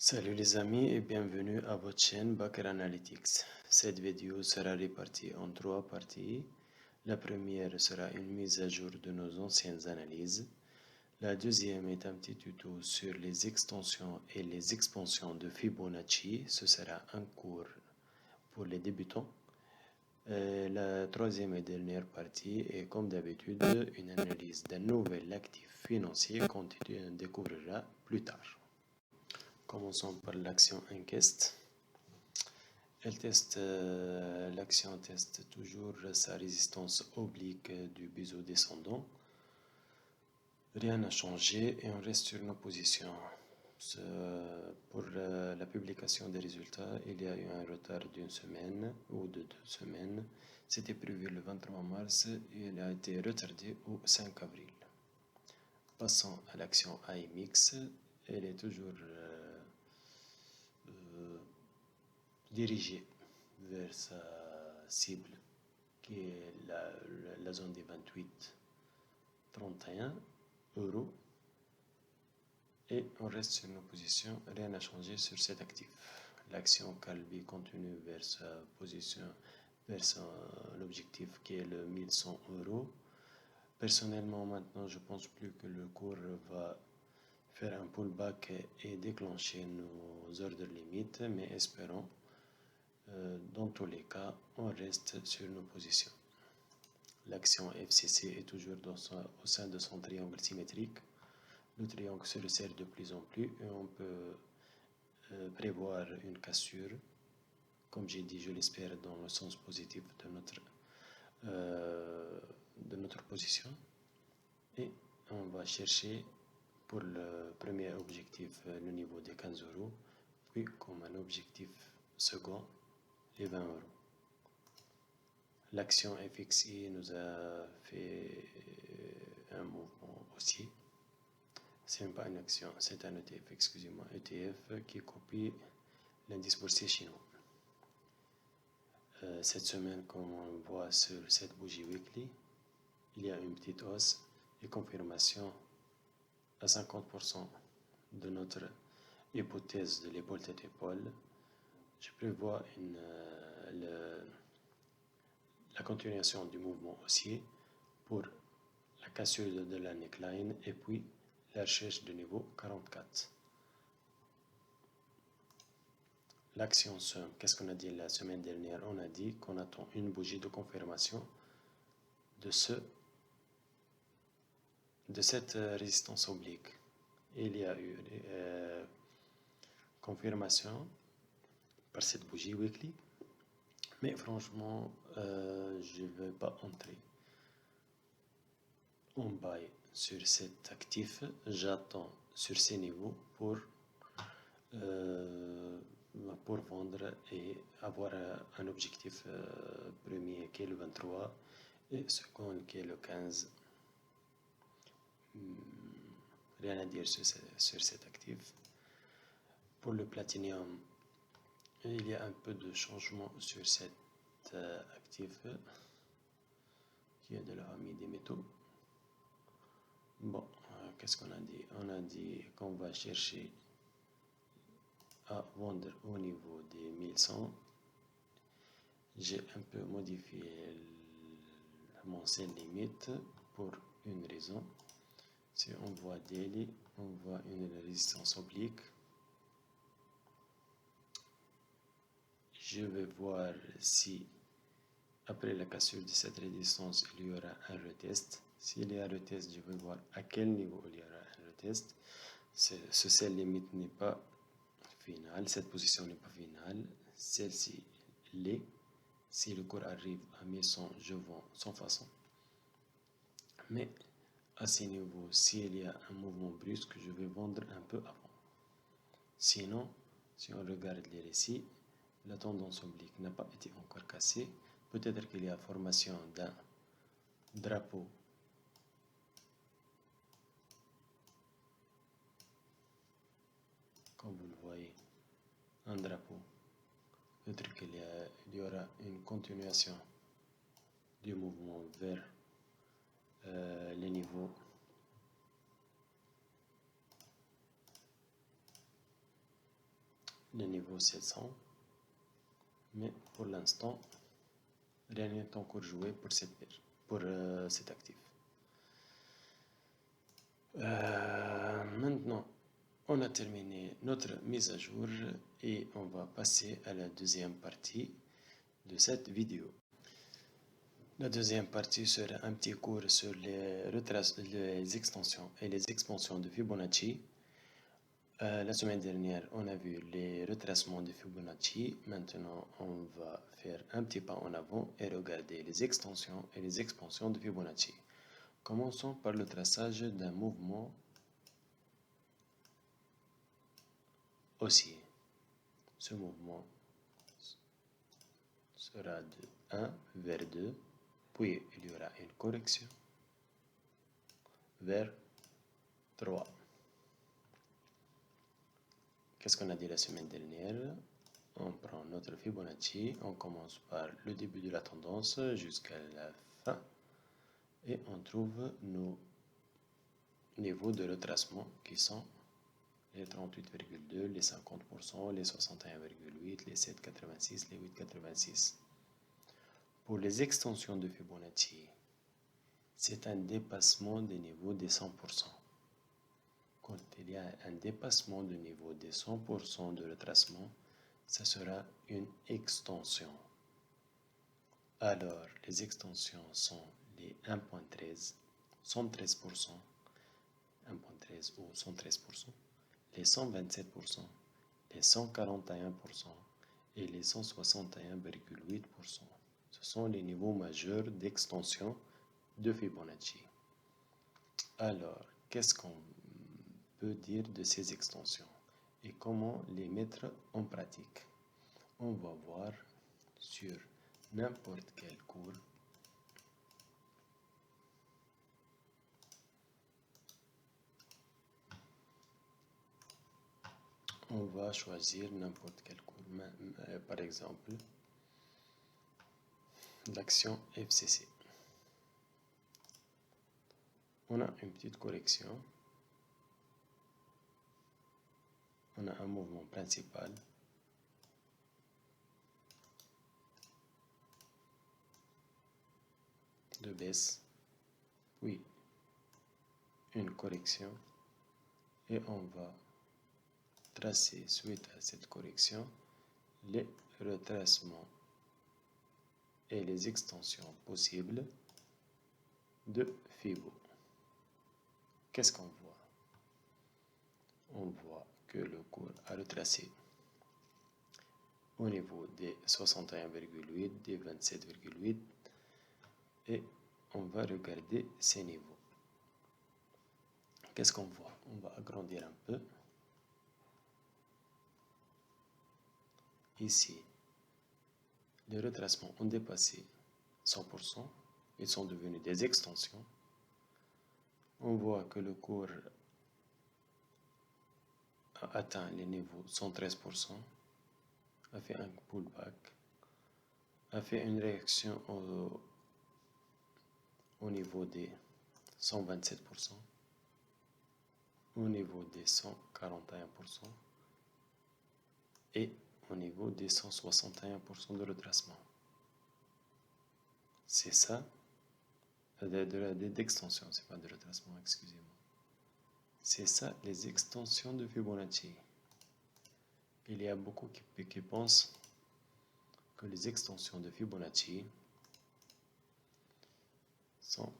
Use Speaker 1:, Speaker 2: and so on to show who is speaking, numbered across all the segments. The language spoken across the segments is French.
Speaker 1: Salut les amis et bienvenue à votre chaîne Baker Analytics. Cette vidéo sera répartie en trois parties. La première sera une mise à jour de nos anciennes analyses. La deuxième est un petit tuto sur les extensions et les expansions de Fibonacci. Ce sera un cours pour les débutants. La troisième et dernière partie est comme d'habitude une analyse d'un nouvel actif financier qu'on découvrira plus tard. Commençons par l'action Enquest. L'action teste toujours sa résistance oblique du biseau descendant. Rien n'a changé et on reste sur nos positions. Pour la publication des résultats, il y a eu un retard d'une semaine ou de 2 semaines. C'était prévu le 23 mars et il a été retardé au 5 avril. Passons à l'action AMX. Elle est toujours dirigée vers sa cible qui est la zone des 28,31 euros et on reste sur nos positions, rien n'a changé sur cet actif. L'action Calvi continue vers sa position, vers son objectif qui est le 1100 euros. Personnellement maintenant je pense plus que le cours va faire un pullback et déclencher nos ordres limites, mais espérons. Dans tous les cas, on reste sur nos positions. L'action FCC est toujours au sein de son triangle symétrique. Le triangle se resserre de plus en plus et on peut prévoir une cassure, comme j'ai dit, je l'espère, dans le sens positif de notre position. Et on va chercher pour le premier objectif le niveau des 15 euros, puis comme un objectif second, les 20 euros. L'action FXI nous a fait un mouvement haussier. C'est même pas une action, c'est un ETF, excusez-moi, ETF qui copie l'indice boursier chinois. Cette semaine, comme on voit sur cette bougie weekly, il y a une petite hausse et confirmation à 50% de notre hypothèse de l'épaule tête épaule. Je prévois la continuation du mouvement haussier pour la cassure de la neckline et puis la recherche de niveau 44. L'action SUM, qu'est-ce qu'on a dit la semaine dernière? On a dit qu'on attend une bougie de confirmation de cette résistance oblique. Il y a eu confirmation par cette bougie weekly, mais franchement, je ne vais pas entrer en buy sur cet actif. J'attends sur ces niveaux pour vendre et avoir un objectif premier qui est le 23 et second qui est le 15. Rien à dire sur cet actif. Pour le platinium, il y a un peu de changement sur cet actif qui est de la famille des métaux. Bon, qu'est-ce qu'on a dit? On a dit qu'on va chercher à vendre au niveau des 1100. J'ai un peu modifié mon sell limite pour une raison. Si on voit daily, on voit une résistance oblique. Je vais voir si après la cassure de cette résistance il y aura un retest. S'il y a un retest, je vais voir à quel niveau il y aura un retest. Ce sell limite n'est pas final, cette position n'est pas finale, celle-ci l'est. Si le cours arrive à 1100, je vends sans façon. Mais à ces niveaux, s'il y a un mouvement brusque, je vais vendre un peu avant. Sinon, si on regarde les récits, la tendance oblique n'a pas été encore cassée. Peut-être qu'il y a formation d'un drapeau comme vous le voyez, un drapeau. Peut-être qu'il y aura une continuation du mouvement vers les niveaux le niveau 700, mais pour l'instant, rien n'est encore joué pour cet actif. Maintenant, on a terminé notre mise à jour et on va passer à la deuxième partie de cette vidéo. La deuxième partie sera un petit cours sur les extensions et les expansions de Fibonacci. La semaine dernière, on a vu les retracements de Fibonacci. Maintenant, on va faire un petit pas en avant et regarder les extensions et les expansions de Fibonacci. Commençons par le traçage d'un mouvement haussier. Ce mouvement sera de 1 vers 2, puis il y aura une correction vers 3. Qu'est-ce qu'on a dit la semaine dernière? On prend notre Fibonacci, on commence par le début de la tendance jusqu'à la fin et on trouve nos niveaux de retracement qui sont les 38,2, les 50%, les 61,8, les 7,86, les 8,86. Pour les extensions de Fibonacci, c'est un dépassement des niveaux des 100%. Quand il y a un dépassement du niveau des 100% de retracement, ça sera une extension. Alors, les extensions sont les 1.13, 113%, 1.13 ou 113%, les 127%, les 141% et les 161,8%. Ce sont les niveaux majeurs d'extension de Fibonacci. Alors, qu'est-ce qu'on peut dire de ces extensions et comment les mettre en pratique? On va voir sur n'importe quel cours. On va choisir n'importe quel cours. Par exemple, l'action FCC. On a une petite correction. On a un mouvement principal. De baisse, puis une correction et on va tracer suite à cette correction les retracements et les extensions possibles de Fibo. Qu'est-ce qu'on voit? On voit que le cours a retracé au niveau des 61,8, des 27,8 et on va regarder ces niveaux. Qu'est-ce qu'on voit? On va agrandir un peu. Ici, les retracements ont dépassé 100%. Ils sont devenus des extensions. On voit que le cours a atteint les niveaux 113%, a fait un pullback, a fait une réaction au niveau des 127%, au niveau des 141% et au niveau des 161% de retracement. C'est ça, d'extension, c'est pas de retracement, excusez-moi. C'est ça les extensions de Fibonacci. Il y a beaucoup qui pensent que les extensions de Fibonacci sont...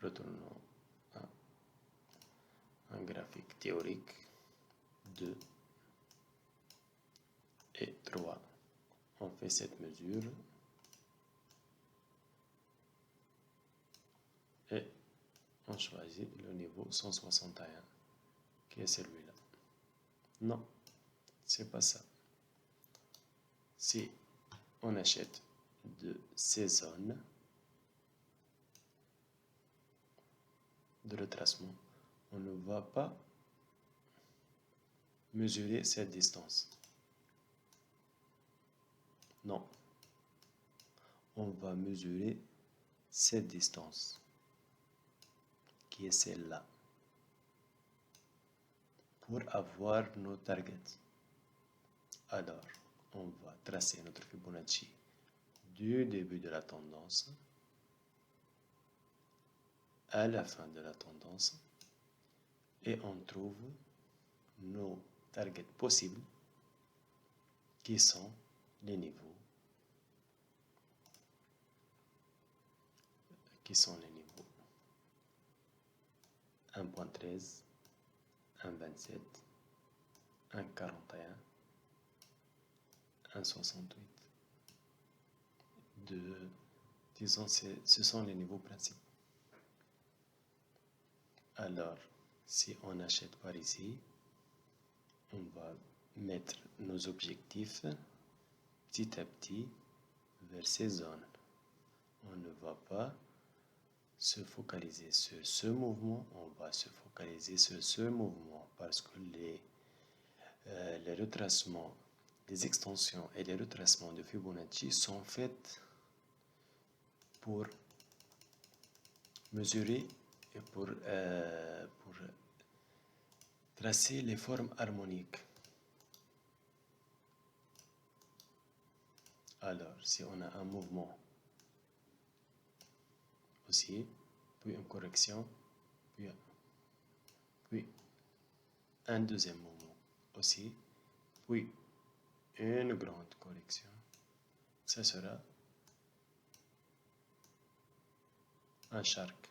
Speaker 1: Retournons à un graphique théorique. 2 et 3. On fait cette mesure et on choisit le niveau 161 qui est celui-là. Non, c'est pas ça. Si on achète de ces zones de retracement, on ne va pas mesurer cette distance. Non, on va mesurer cette distance qui est celle-là. pour avoir nos targets. Alors, on va tracer notre Fibonacci du début de la tendance à la fin de la tendance et on trouve nos targets possibles qui sont les niveaux 1.13, 1.27, 1.41, 1.68. Disons, ce sont les niveaux principaux. Alors, si on achète par ici, on va mettre nos objectifs petit à petit vers ces zones. On ne va pas se focaliser sur ce mouvement, on va se focaliser sur ce mouvement parce que les retracements, les extensions et les retracements de Fibonacci sont faits pour mesurer et pour tracer les formes harmoniques. Alors, si on a un mouvement aussi, puis une correction, puis un deuxième mouvement aussi, puis une grande correction, ça sera un shark.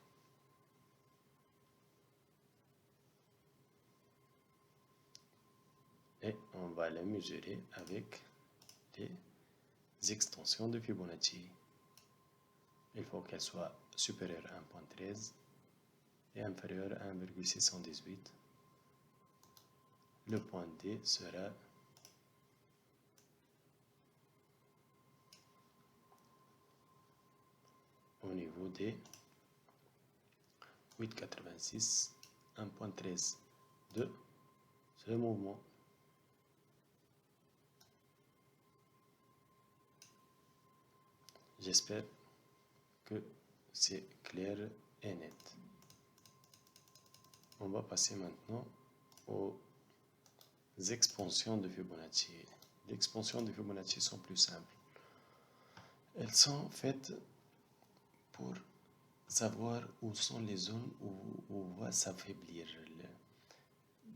Speaker 1: Et on va le mesurer avec des extensions de Fibonacci. Il faut qu'elle soit supérieure à 1.13 et inférieure à 1,618. Le point D sera au niveau des 8,86, 1.13 de ce mouvement. J'espère que c'est clair et net. On va passer maintenant aux expansions de Fibonacci. Les expansions de Fibonacci sont plus simples. Elles sont faites pour savoir où sont les zones où va s'affaiblir,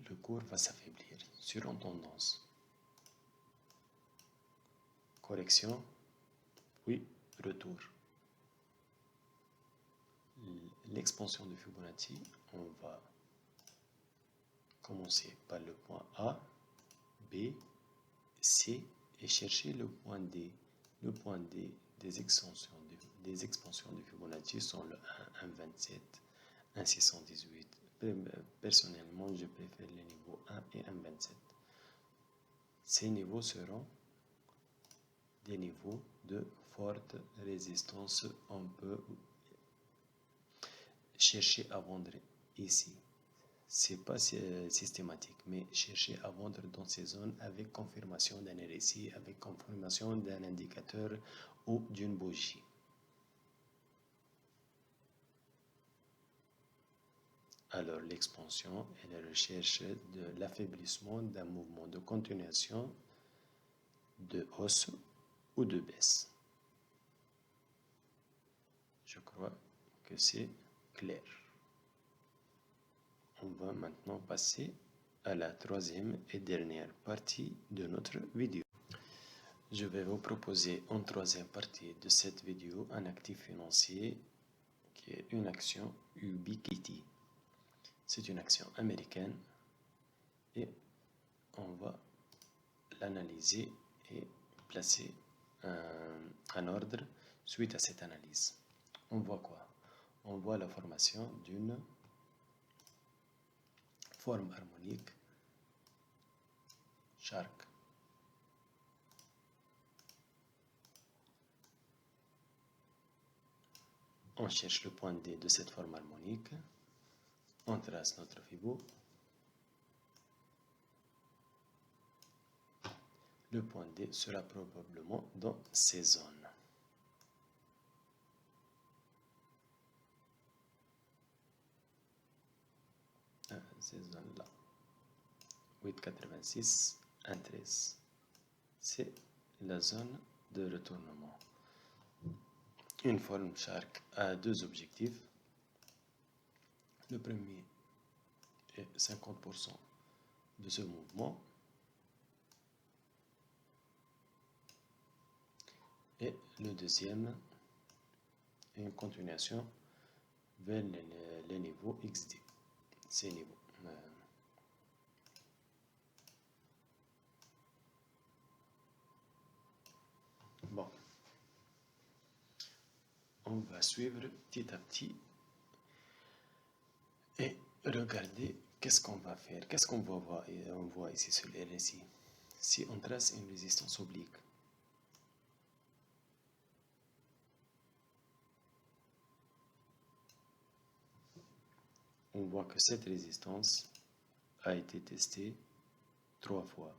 Speaker 1: le cours va s'affaiblir sur une tendance. Correction, puis retour. L'expansion de Fibonacci, on va commencer par le point A, B, C et chercher le point D. Le point D des expansions de Fibonacci sont le 1, 1,27, 1,618. Personnellement, je préfère les niveaux 1 et 1,27. Ces niveaux seront des niveaux de forte résistance. On peut chercher à vendre ici. C'est pas systématique, mais chercher à vendre dans ces zones avec confirmation d'un RSI, avec confirmation d'un indicateur ou d'une bougie. Alors l'expansion est la recherche de l'affaiblissement d'un mouvement de continuation de hausse ou de baisse. Je crois que c'est clair. On va maintenant passer à la troisième et dernière partie de notre vidéo. Je vais vous proposer en troisième partie de cette vidéo un actif financier qui est une action Ubiquity. C'est une action américaine et on va l'analyser et placer un ordre suite à cette analyse. On voit quoi? On voit la formation d'une forme harmonique shark. On cherche le point D de cette forme harmonique. On trace notre Fibo. Le point D sera probablement dans ces zones. Ces zones-là. 8,86, 1,13. C'est la zone de retournement. Une forme Shark a deux objectifs. Le premier est 50% de ce mouvement et le deuxième est une continuation vers les niveaux XD. Ces niveaux. Bon, on va suivre petit à petit et regarder qu'est-ce qu'on va faire, qu'est-ce qu'on va voir. Et on voit ici sur le RSI. Si on trace une résistance oblique, on voit que cette résistance a été testée 3 fois.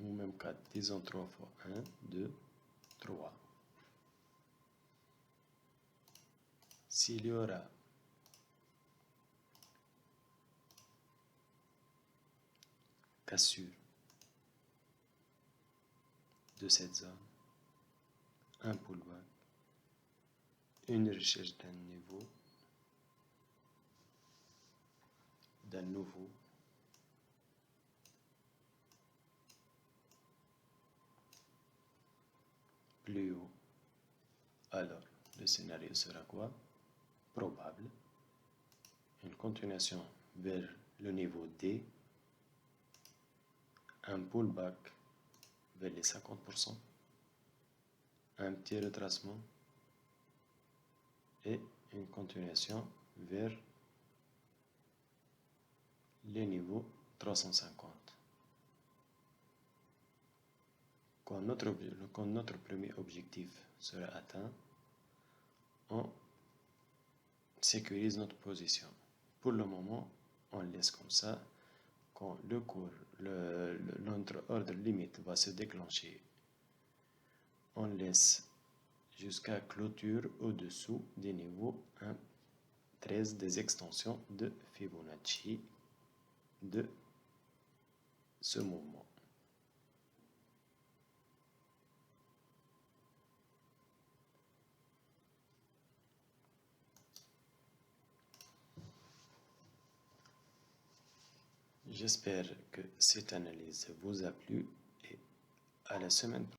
Speaker 1: Ou même 4, disons 3 fois. 1, 2, 3. S'il y aura cassure de cette zone, un pullback, une recherche d'un niveau, d'un nouveau, plus haut, alors le scénario sera quoi? Probable. Une continuation vers le niveau D, un pullback vers les 50%, un petit retracement et une continuation vers les niveaux 350. Quand notre premier objectif sera atteint, on sécurise notre position. Pour le moment, on laisse comme ça. Quand le cours, notre ordre limite va se déclencher, on laisse jusqu'à clôture au-dessous des niveaux 1,13 des extensions de Fibonacci de ce mouvement. J'espère que cette analyse vous a plu et à la semaine prochaine.